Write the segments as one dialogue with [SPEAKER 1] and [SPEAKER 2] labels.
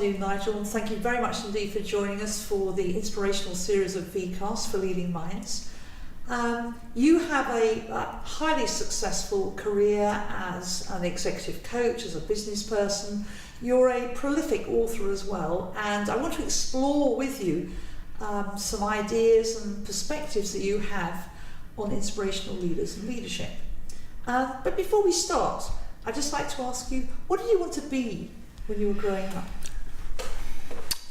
[SPEAKER 1] afternoon, Nigel, and thank you very much indeed for joining us for the inspirational series of VCast for Leading Minds. You have a highly successful career as an executive coach, as a business person. You're a prolific author as well, and I want to explore with you some ideas and perspectives that you have on inspirational leaders and leadership. But before we start, I'd just like to ask you, what did you want to be when you were growing up?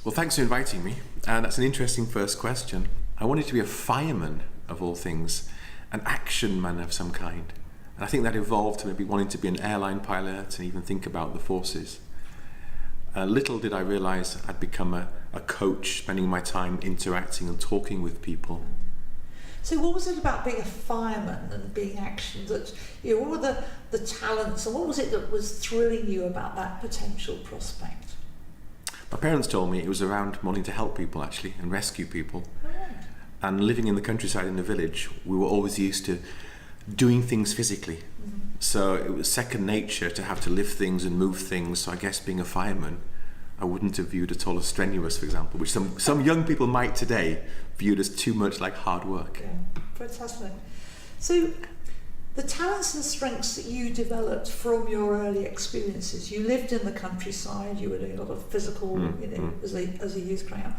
[SPEAKER 2] Well, thanks for inviting me. And that's an interesting first question. I wanted to be a fireman, of all things, an action man of some kind. And I think that evolved to maybe wanting to be an airline pilot and even think about the forces. Little did I realise I'd become a coach, spending my time interacting and talking with people.
[SPEAKER 1] So what was it about being a fireman and being action that, what were the talents, and what was it that was thrilling you about that potential prospect?
[SPEAKER 2] My parents told me it was around wanting to help people, actually, and rescue people.
[SPEAKER 1] Oh.
[SPEAKER 2] And living in the countryside in the village, we were always used to doing things physically. Mm-hmm. So it was second nature to have to lift things and move things. So I guess being a fireman, I wouldn't have viewed at all as strenuous, for example, which some young people might today view it as too much like hard work.
[SPEAKER 1] Yeah, fantastic. So the talents and strengths that you developed from your early experiences, you lived in the countryside, you were doing a lot of physical, as a youth growing up.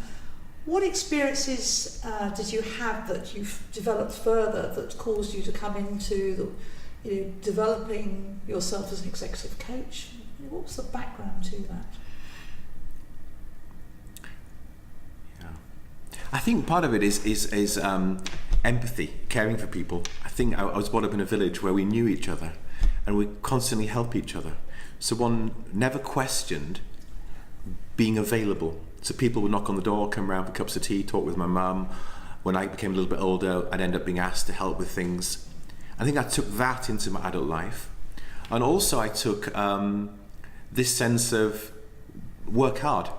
[SPEAKER 1] What experiences did you have that you've developed further that caused you to come into developing yourself as an executive coach? What was the background to that?
[SPEAKER 2] I think part of it is empathy, caring for people. I think I was brought up in a village where we knew each other and we constantly help each other. So one never questioned being available. So people would knock on the door, come around for cups of tea, talk with my mum. When I became a little bit older, I'd end up being asked to help with things. I think I took that into my adult life. And also I took this sense of work hard.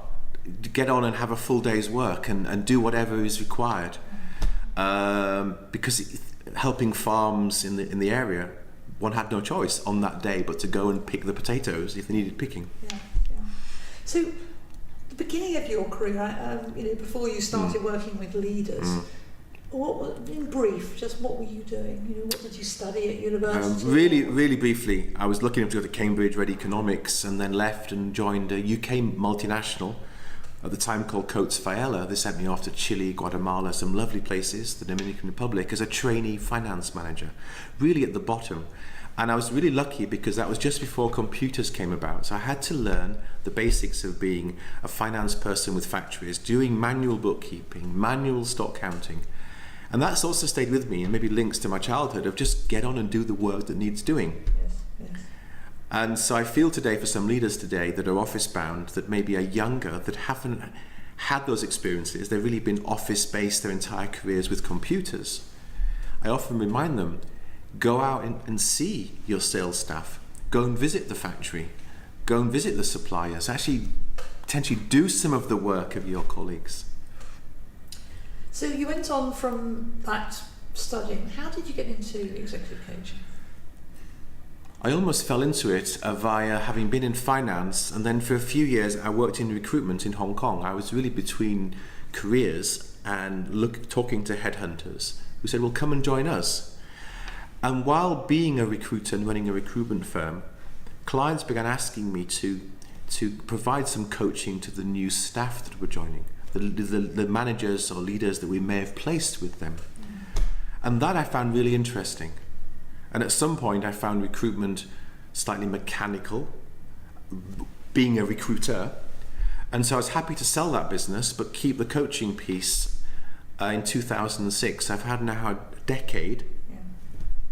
[SPEAKER 2] Get on and have a full day's work and do whatever is required, because helping farms in the area, one had no choice on that day but to go and pick the potatoes if they needed picking.
[SPEAKER 1] Yeah. So the beginning of your career, before you started working with leaders, in brief, just what were you doing? What did you study at university?
[SPEAKER 2] Really briefly, I was lucky enough to go to Cambridge, read economics, and then left and joined a UK multinational at the time called Coates Fiella. They sent me off to Chile, Guatemala, some lovely places, the Dominican Republic, as a trainee finance manager, really at the bottom. And I was really lucky because that was just before computers came about. So I had to learn the basics of being a finance person with factories, doing manual bookkeeping, manual stock counting. And that's also stayed with me and maybe links to my childhood of just get on and do the work that needs doing.
[SPEAKER 1] Yes.
[SPEAKER 2] And so I feel today for some leaders today that are office bound, that maybe are younger, that haven't had those experiences, they've really been office based their entire careers with computers. I often remind them, go out and see your sales staff, go and visit the factory, go and visit the suppliers, actually potentially do some of the work of your colleagues.
[SPEAKER 1] So you went on from that studying. How did you get into executive coaching?
[SPEAKER 2] I almost fell into it via having been in finance, and then for a few years I worked in recruitment in Hong Kong. I was really between careers and talking to headhunters who said, well, come and join us. And while being a recruiter and running a recruitment firm, clients began asking me to provide some coaching to the new staff that were joining, the managers or leaders that we may have placed with them. And that I found really interesting. And at some point I found recruitment slightly mechanical, being a recruiter. And so I was happy to sell that business, but keep the coaching piece. In 2006, I've had now a decade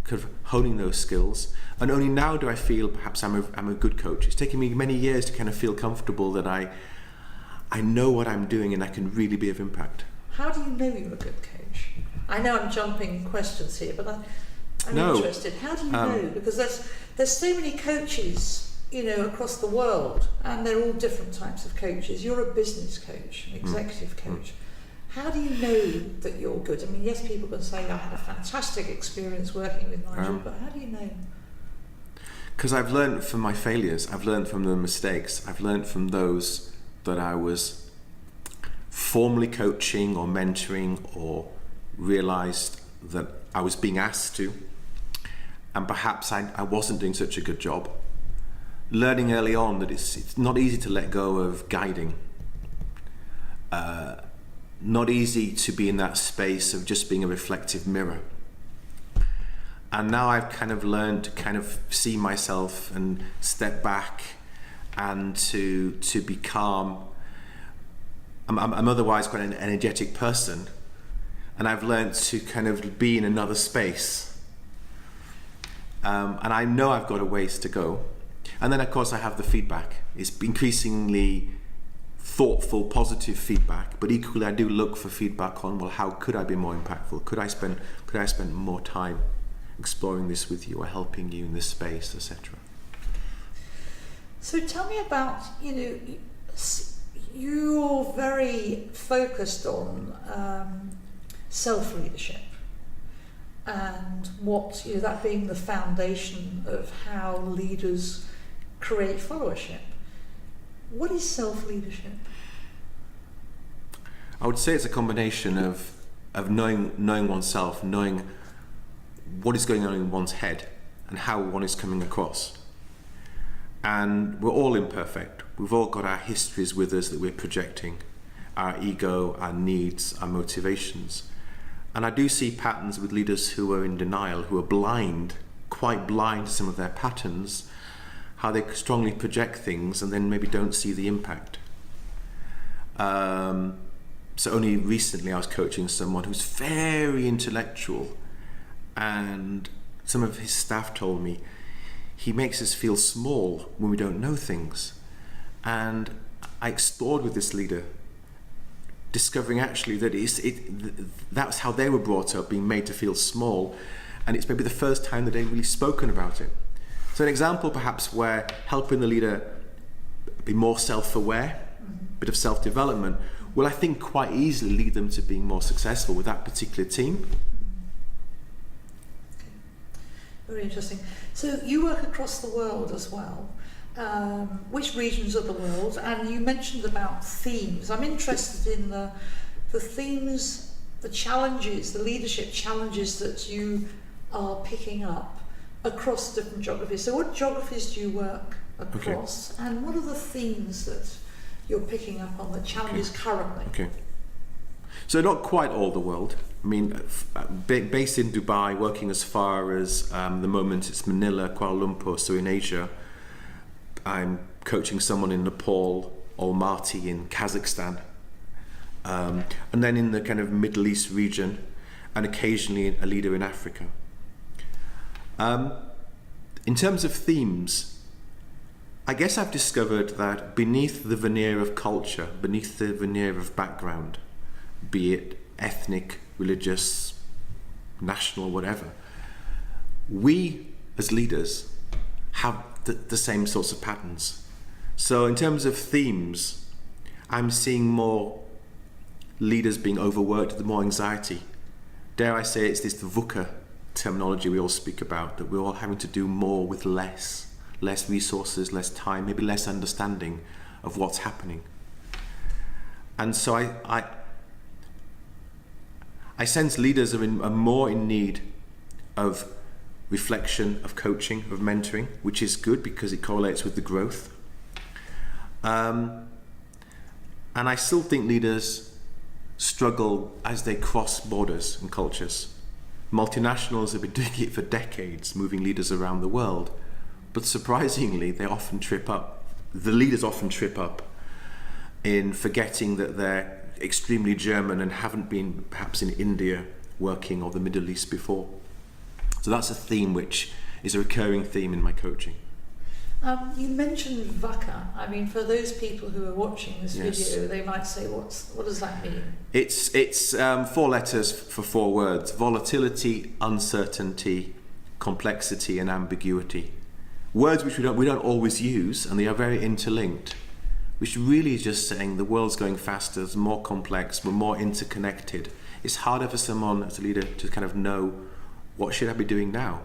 [SPEAKER 2] kind of honing those skills. And only now do I feel perhaps I'm a good coach. It's taken me many years to kind of feel comfortable that I know what I'm doing and I can really be of impact.
[SPEAKER 1] How do you know you're a good coach? I know I'm jumping questions here, but I'm interested. How do you know? Because there's so many coaches, across the world, and they're all different types of coaches. You're a business coach, an executive coach. How do you know that you're good? I mean, yes, people can say I had a fantastic experience working with Nigel, but how do you know?
[SPEAKER 2] Because I've learned from my failures, I've learned from the mistakes, I've learned from those that I was formally coaching or mentoring, or realized that I was being asked to, and perhaps I wasn't doing such a good job. Learning early on that it's not easy to let go of guiding. Not easy to be in that space of just being a reflective mirror. And now I've kind of learned to kind of see myself and step back and to be calm. I'm otherwise quite an energetic person, and I've learned to kind of be in another space. And I know I've got a ways to go. And then of course I have the feedback. It's increasingly thoughtful, positive feedback, but equally I do look for feedback on, well, how could I be more impactful? Could I spend more time exploring this with you or helping you in this space, etc.
[SPEAKER 1] So tell me about, you're very focused on self-leadership, and what, that being the foundation of how leaders create followership. What is self-leadership?
[SPEAKER 2] I would say it's a combination of knowing oneself, knowing what is going on in one's head and how one is coming across. And we're all imperfect. We've all got our histories with us that we're projecting, our ego, our needs, our motivations. And I do see patterns with leaders who are in denial, who are blind, quite blind to some of their patterns, how they strongly project things and then maybe don't see the impact. So only recently I was coaching someone who's very intellectual, and some of his staff told me he makes us feel small when we don't know things. And I explored with this leader, discovering actually that that's how they were brought up, being made to feel small, and it's maybe the first time that they've really spoken about it. So an example perhaps where helping the leader be more self-aware, bit of self-development, will I think quite easily lead them to being more successful with that particular team.
[SPEAKER 1] Very interesting. So you work across the world as well. Which regions of the world? And you mentioned about themes. I'm interested in the themes, the challenges, the leadership challenges that you are picking up across different geographies. So what geographies do you work across? Okay. And what are the themes that you're picking up on, the challenges currently?
[SPEAKER 2] Okay. So not quite all the world. I mean, based in Dubai, working as far as the moment it's Manila, Kuala Lumpur, so in Asia. I'm coaching someone in Nepal, Almaty in Kazakhstan, and then in the kind of Middle East region, and occasionally a leader in Africa. In terms of themes, I guess I've discovered that beneath the veneer of culture, beneath the veneer of background, be it ethnic, religious, national, whatever, we as leaders have the same sorts of patterns. So in terms of themes, I'm seeing more leaders being overworked, more anxiety. Dare I say it's this VUCA terminology we all speak about, that we're all having to do more with less resources, less time, maybe less understanding of what's happening. And so I sense leaders are more in need of reflection, of coaching, of mentoring, which is good because it correlates with the growth. And I still think leaders struggle as they cross borders and cultures. Multinationals have been doing it for decades, moving leaders around the world, but surprisingly, they often trip up. The leaders often trip up in forgetting that they're extremely German and haven't been perhaps in India working or the Middle East before. So that's a theme which is a recurring theme in my coaching.
[SPEAKER 1] You mentioned VUCA. I mean, for those people who are watching this
[SPEAKER 2] Yes.
[SPEAKER 1] video, they might say, what does that mean?
[SPEAKER 2] It's 4 letters for 4 words: volatility, uncertainty, complexity, and ambiguity. Words which we don't always use, and they are very interlinked, which really is just saying the world's going faster, it's more complex, we're more interconnected. It's harder for someone as a leader to kind of know, what should I be doing now?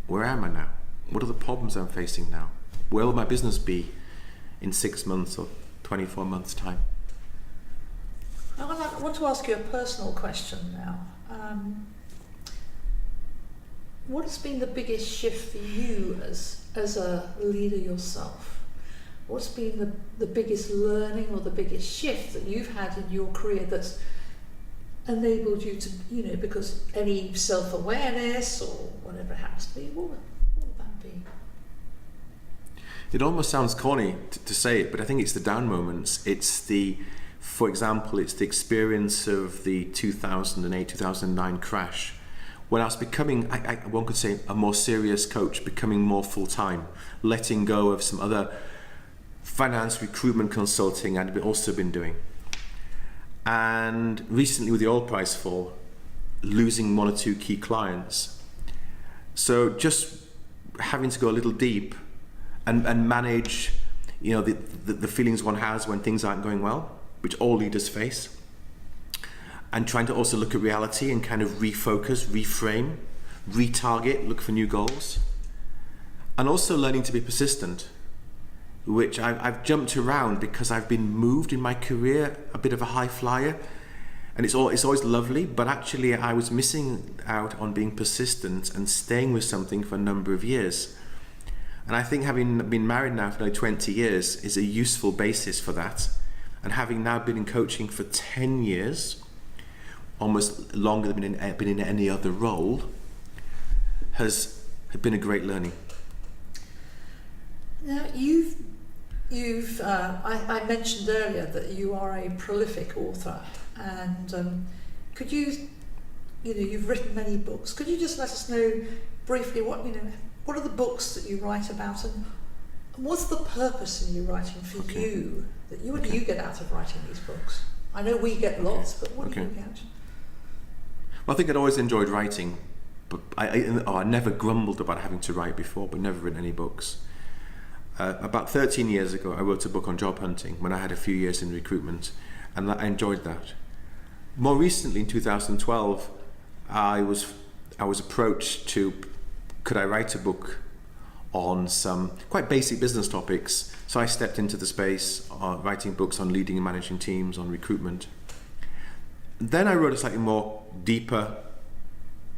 [SPEAKER 2] Where am I now? What are the problems I'm facing now? Where will my business be in 6 months or 24 months' time.
[SPEAKER 1] I want to ask you a personal question now. What has been the biggest shift for you as a leader yourself? What's been the biggest learning or the biggest shift that you've had in your career that's enabled you to, because any self-awareness or whatever it happens to be, what would that be?
[SPEAKER 2] It almost sounds corny to say it, but I think it's the down moments. For example, it's the experience of the 2008-2009 crash, when I was becoming, one could say, a more serious coach, becoming more full-time, letting go of some other finance recruitment consulting I'd also been doing. And recently with the oil price fall, losing one or two key clients. So just having to go a little deep and manage, the feelings one has when things aren't going well, which all leaders face. And trying to also look at reality and kind of refocus, reframe, retarget, look for new goals. And also learning to be persistent, which I've jumped around because I've been moved in my career, a bit of a high flyer. And it's always lovely, but actually I was missing out on being persistent and staying with something for a number of years. And I think having been married now for nearly 20 years is a useful basis for that. And having now been in coaching for 10 years, almost longer than been in any other role, has been a great learning.
[SPEAKER 1] Now I mentioned earlier that you are a prolific author, and could you've written many books. Could you just let us know briefly what are the books that you write about, and what's the purpose in you writing for you? What do you get out of writing these books? I know we get lots, but what do you get?
[SPEAKER 2] Well, I think I'd always enjoyed writing, but I never grumbled about having to write before, but never written any books. About 13 years ago, I wrote a book on job hunting when I had a few years in recruitment, and I enjoyed that. More recently, in 2012, I was approached to, could I write a book on some quite basic business topics? So I stepped into the space, writing books on leading and managing teams, on recruitment. Then I wrote a slightly more deeper,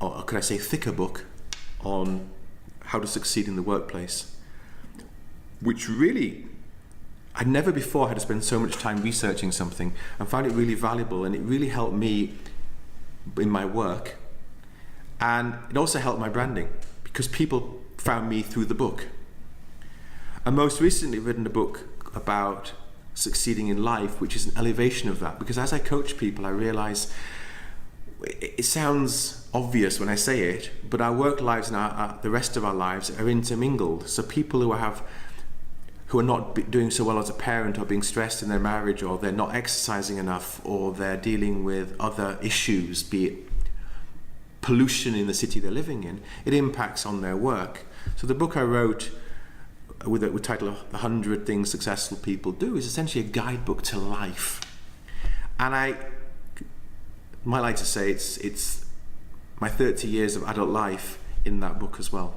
[SPEAKER 2] or could I say thicker book on how to succeed in the workplace, which really, I'd never before had to spend so much time researching something, and found it really valuable, and it really helped me in my work. And it also helped my branding, because people found me through the book. And most recently written a book about succeeding in life, which is an elevation of that, because as I coach people, I realize it sounds obvious when I say it, but our work lives and the rest of our lives are intermingled. So people who are not doing so well as a parent, or being stressed in their marriage, or they're not exercising enough, or they're dealing with other issues, be it pollution in the city they're living in, it impacts on their work. So the book I wrote with the title of 100 Things Successful People Do is essentially a guidebook to life. And I might like to say it's my 30 years of adult life in that book as well,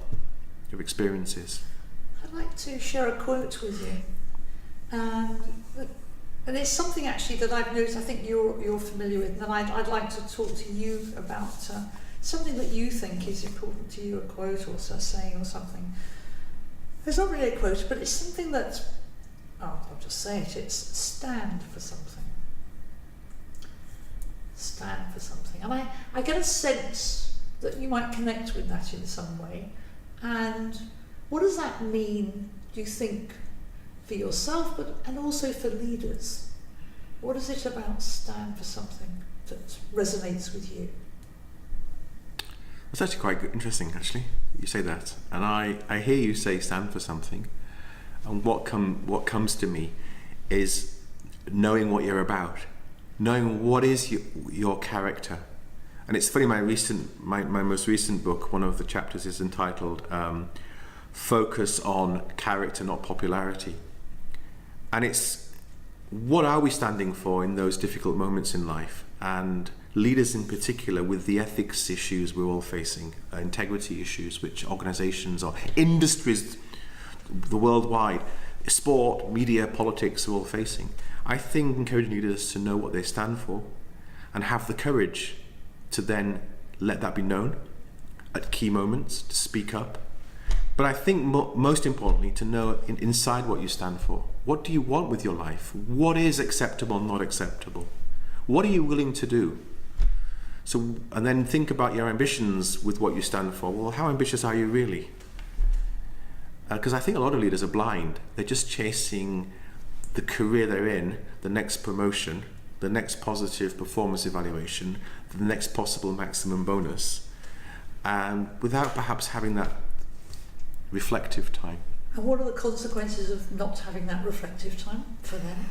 [SPEAKER 2] of experiences.
[SPEAKER 1] I'd like to share a quote with you, and it's something actually that I've noticed. I think you're familiar with, and I'd like to talk to you about something that you think is important to you, a quote or a saying or something. It's not really a quote, but it's something that, I'll just say it, it's stand for something. Stand for something. And I get a sense that you might connect with that in some way. And what does that mean, do you think, for yourself, and also for leaders? What is it about stand for something that resonates with you?
[SPEAKER 2] It's actually quite interesting, actually, you say that. And I hear you say stand for something. And what comes to me is knowing what you're about, knowing what is your character. And it's funny, my most recent book, one of the chapters is entitled Focus on Character, Not Popularity. And it's, what are we standing for in those difficult moments in life? And leaders in particular, with the ethics issues we're all facing, integrity issues which organizations or industries, the worldwide, sport, media, politics are all facing. I think encouraging leaders to know what they stand for and have the courage to then let that be known at key moments, to speak up. But I think most importantly, to know inside what you stand for. What do you want with your life? What is acceptable and not acceptable? What are you willing to do? So, and then think about your ambitions with what you stand for. Well, how ambitious are you really? Because I think a lot of leaders are blind. They're just chasing the career they're in, the next promotion, the next positive performance evaluation, the next possible maximum bonus, and without perhaps having that reflective time.
[SPEAKER 1] And what are the consequences of not having that reflective time for them?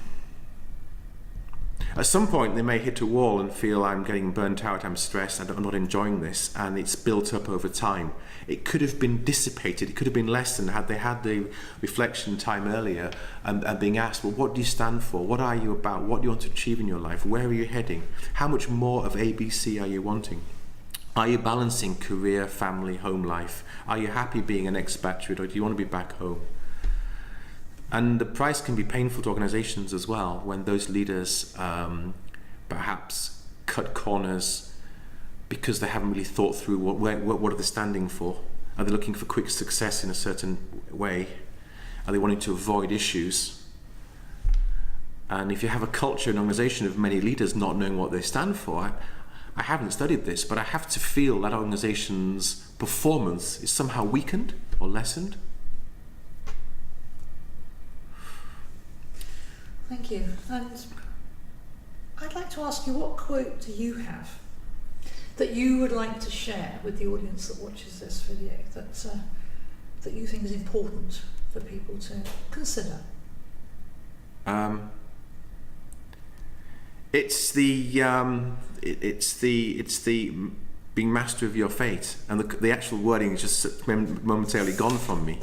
[SPEAKER 2] At some point they may hit a wall and feel, I'm getting burnt out, I'm stressed, I'm not enjoying this, and it's built up over time. It could have been dissipated, it could have been lessened had they had the reflection time earlier and being asked, well, what do you stand for? What are you about? What do you want to achieve in your life? Where are you heading? How much more of ABC are you wanting? Are you balancing career, family, home life? Are you happy being an expatriate, or do you want to be back home? And the price can be painful to organizations as well when those leaders perhaps cut corners because they haven't really thought through what are they standing for. Are they looking for quick success in a certain way? Are they wanting to avoid issues? And if you have a culture, an organization of many leaders not knowing what they stand for, I haven't studied this, but I have to feel that organization's performance is somehow weakened or lessened.
[SPEAKER 1] Thank you. And I'd like to ask you, what quote do you have that you would like to share with the audience that watches this video that you think is important for people to consider?
[SPEAKER 2] It's the being master of your fate, and the actual wording is just momentarily gone from me.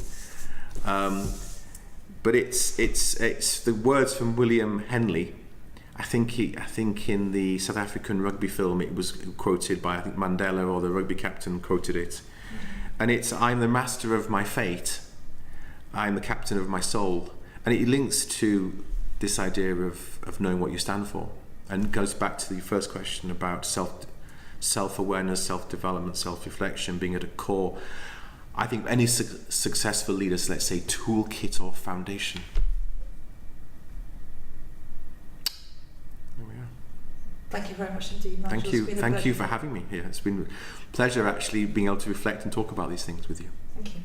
[SPEAKER 2] But it's the words from William Henley. I think in the South African rugby film it was quoted by, I think, Mandela, or the rugby captain quoted it. And it's, I'm the master of my fate, I'm the captain of my soul. And it links to this idea of knowing what you stand for, and goes back to the first question about self-awareness, self-development, self-reflection being at a core. I think any successful leader's, let's say, toolkit or foundation. There we are.
[SPEAKER 1] Thank you very much indeed, Nigel.
[SPEAKER 2] Thank you. Thank you for having me here. It's been a pleasure actually being able to reflect and talk about these things with you.
[SPEAKER 1] Thank you.